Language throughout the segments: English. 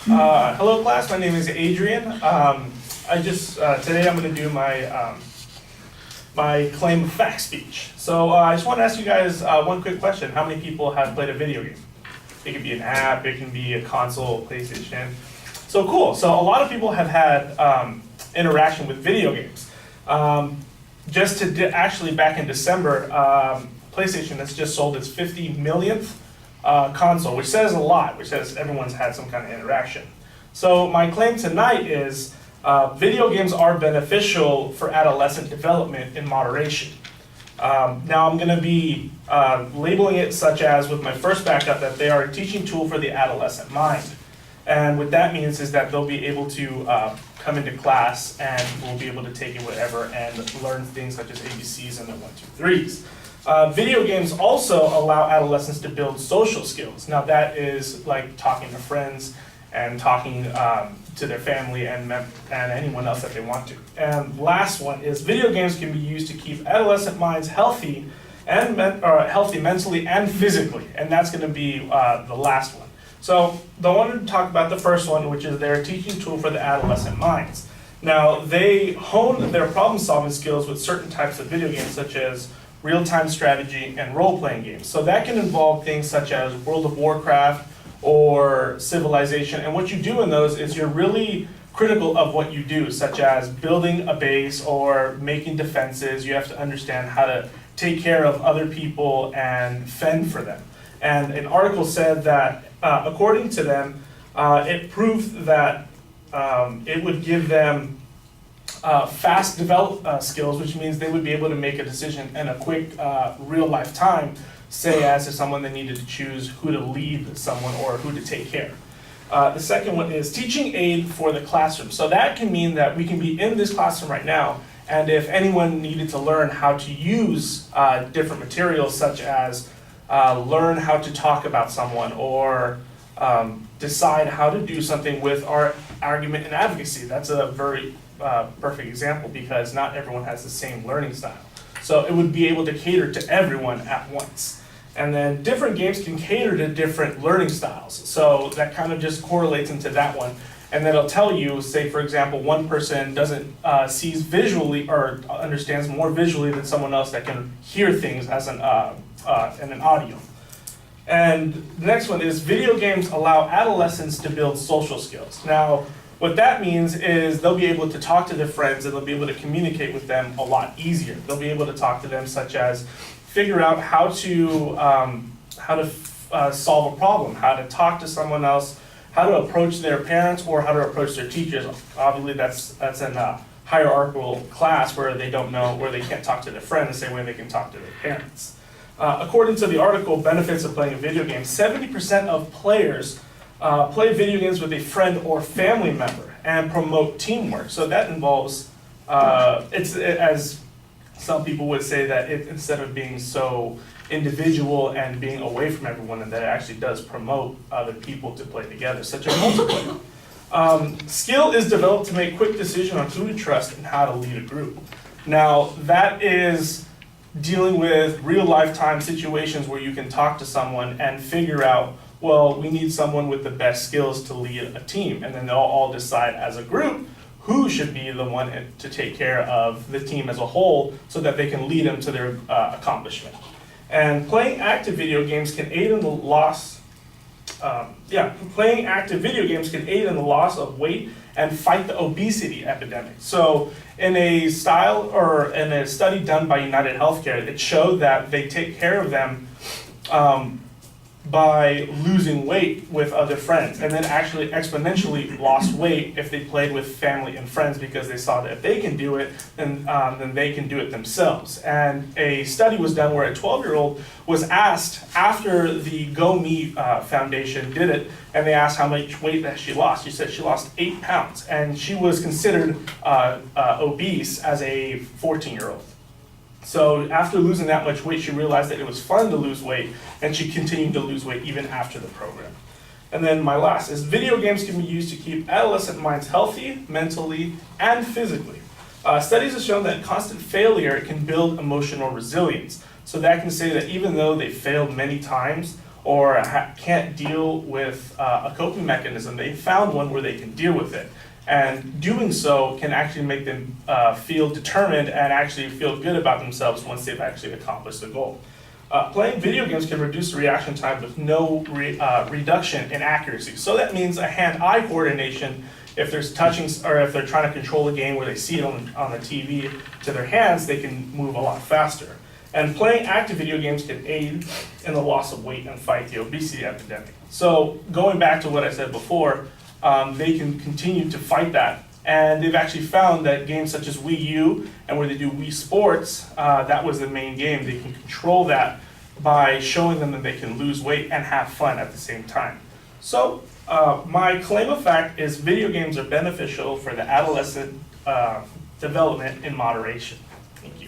Hello class, my name is Adrian. Today I'm going to do my claim of fact speech. So I just want to ask you guys one quick question. How many people have played a video game? It can be an app, it can be a console, PlayStation. So cool, so a lot of people have had interaction with video games. Actually back in December, PlayStation has just sold its 50 millionth console, which says a lot, which says everyone's had some kind of interaction. So my claim tonight is video games are beneficial for adolescent development in moderation. Now I'm going to be labeling it such as, with my first backup, that they are a teaching tool for the adolescent mind. And what that means is that they'll be able to come into class and we'll be able to take it whatever and learn things such as ABCs and the 1, 2, 3s. Video games also allow adolescents to build social skills. Now that is like talking to friends and talking to their family and anyone else that they want to. And last one is video games can be used to keep adolescent minds healthy healthy mentally and physically. And that's going to be the last one. So I wanted to talk about the first one, which is their teaching tool for the adolescent minds. Now they hone their problem solving skills with certain types of video games such as real-time strategy and role-playing games. So that can involve things such as World of Warcraft or Civilization. And what you do in those is you're really critical of what you do, such as building a base or making defenses. You have to understand how to take care of other people and fend for them. And an article said that, according to them, it proved that it would give them fast develop skills, which means they would be able to make a decision in a quick, real-life time, say as if someone they needed to choose who to lead someone or who to take care. The second one is teaching aid for the classroom. So that can mean that we can be in this classroom right now, and if anyone needed to learn how to use different materials, such as learn how to talk about someone or decide how to do something with our argument and advocacy. That's a very perfect example because not everyone has the same learning style. So it would be able to cater to everyone at once. And then different games can cater to different learning styles. So that kind of just correlates into that one. And then it'll tell you, say for example, one person sees visually or understands more visually than someone else that can hear things as in an audio. And the next one is video games allow adolescents to build social skills. Now, what that means is they'll be able to talk to their friends and they'll be able to communicate with them a lot easier. They'll be able to talk to them such as figure out how to solve a problem, how to talk to someone else, how to approach their parents or how to approach their teachers. Obviously that's in a hierarchical class where they can't talk to their friends the same way they can talk to their parents. According to the article, Benefits of Playing a Video Game, 70% of players play video games with a friend or family member and promote teamwork. So that involves, as some people would say, that instead of being so individual and being away from everyone, and that it actually does promote other people to play together, such as multiplayer. Skill is developed to make quick decisions on who to trust and how to lead a group. Now that is dealing with real lifetime situations where you can talk to someone and figure out, well, we need someone with the best skills to lead a team, and then they'll all decide as a group who should be the one to take care of the team as a whole so that they can lead them to their accomplishment. And playing active video games can aid in the loss of weight and fight the obesity epidemic. So in a study done by United Healthcare, it showed that they take care of them by losing weight with other friends, and then actually exponentially lost weight if they played with family and friends, because they saw that if they can do it, then they can do it themselves. And a study was done where a 12-year-old was asked after the GoMe Foundation did it, and they asked how much weight that she lost. She said she lost 8 pounds, and she was considered obese as a 14-year-old. So after losing that much weight, she realized that it was fun to lose weight, and she continued to lose weight even after the program. And then my last is video games can be used to keep adolescent minds healthy, mentally, and physically. Studies have shown that constant failure can build emotional resilience. So that can say that even though they failed many times, or can't deal with a coping mechanism, they found one where they can deal with it. And doing so can actually make them feel determined and actually feel good about themselves once they've actually accomplished the goal. Playing video games can reduce the reaction time with no reduction in accuracy. So that means a hand-eye coordination. If there's touching, or if they're trying to control a game where they see it on the TV to their hands, they can move a lot faster. And playing active video games can aid in the loss of weight and fight the obesity epidemic. So going back to what I said before, they can continue to fight that. And they've actually found that games such as Wii U and where they do Wii Sports, that was the main game. They can control that by showing them that they can lose weight and have fun at the same time. So my claim of fact is video games are beneficial for the adolescent development in moderation. Thank you.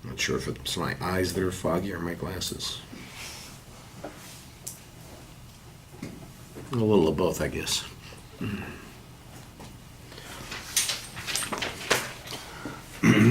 Not sure if it's my eyes that are foggy or my glasses. A little of both, I guess.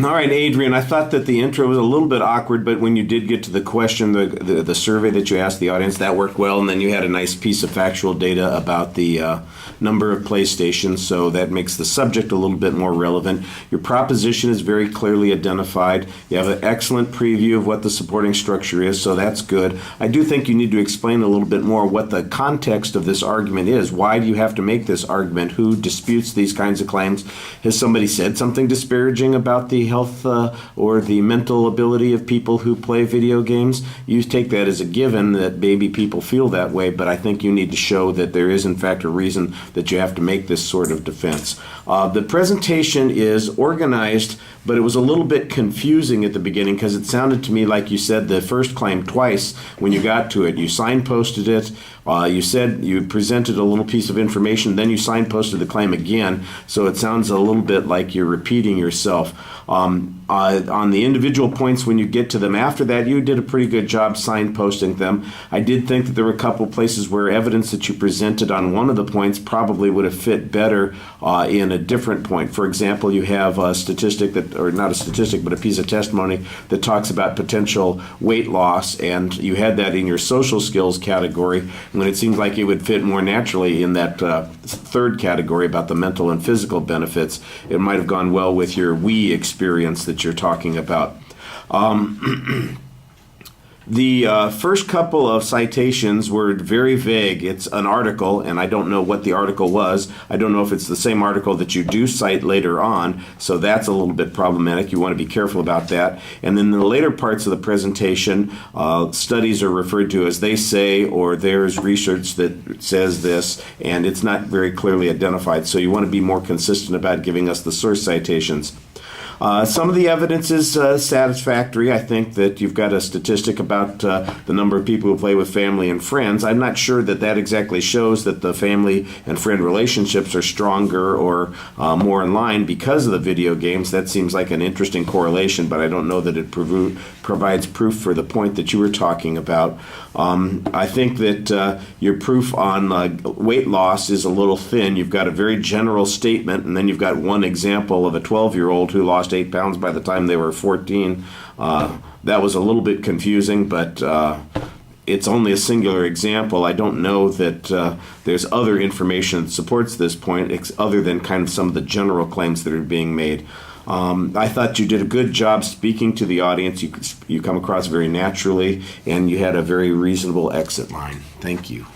All right, Adrian, I thought that the intro was a little bit awkward, but when you did get to the question, the survey that you asked the audience, that worked well, and then you had a nice piece of factual data about the number of PlayStations, so that makes the subject a little bit more relevant. Your proposition is very clearly identified. You have an excellent preview of what the supporting structure is, so that's good. I do think you need to explain a little bit more what the context of this argument is. Why do you have to make this argument? Who disputes these kinds of claims? Has somebody said something disparaging about the health or the mental ability of people who play video games? You take that as a given that maybe people feel that way, but I think you need to show that there is in fact a reason that you have to make this sort of defense. The presentation is organized, but it was a little bit confusing at the beginning because it sounded to me like you said the first claim twice when you got to it. You signposted it. You said you presented a little piece of information, then you signposted the claim again, so it sounds a little bit like you're repeating yourself. On the individual points, when you get to them after that, you did a pretty good job signposting them. I did think that there were a couple of places where evidence that you presented on one of the points probably would have fit better in a different point. For example, you have a statistic that, or not a statistic, but a piece of testimony that talks about potential weight loss, and you had that in your social skills category, when it seems like it would fit more naturally in that third category about the mental and physical benefits. It might have gone well with your Wii experience that you're talking about. The first couple of citations were very vague. It's an article, and I don't know what the article was. I don't know if it's the same article that you do cite later on, so that's a little bit problematic. You want to be careful about that. And then in the later parts of the presentation, studies are referred to as they say, or there's research that says this, and it's not very clearly identified. So you want to be more consistent about giving us the source citations. Some of the evidence is satisfactory. I think that you've got a statistic about the number of people who play with family and friends. I'm not sure that that exactly shows that the family and friend relationships are stronger or more in line because of the video games. That seems like an interesting correlation, but I don't know that it provides proof for the point that you were talking about. I think that your proof on weight loss is a little thin. You've got a very general statement, and then you've got one example of a 12-year-old who lost 8 pounds by the time they were 14. That was a little bit confusing, but it's only a singular example. I don't know that there's other information that supports this point other than kind of some of the general claims that are being made. I thought you did a good job speaking to the audience. You come across very naturally, and you had a very reasonable exit line. Thank you.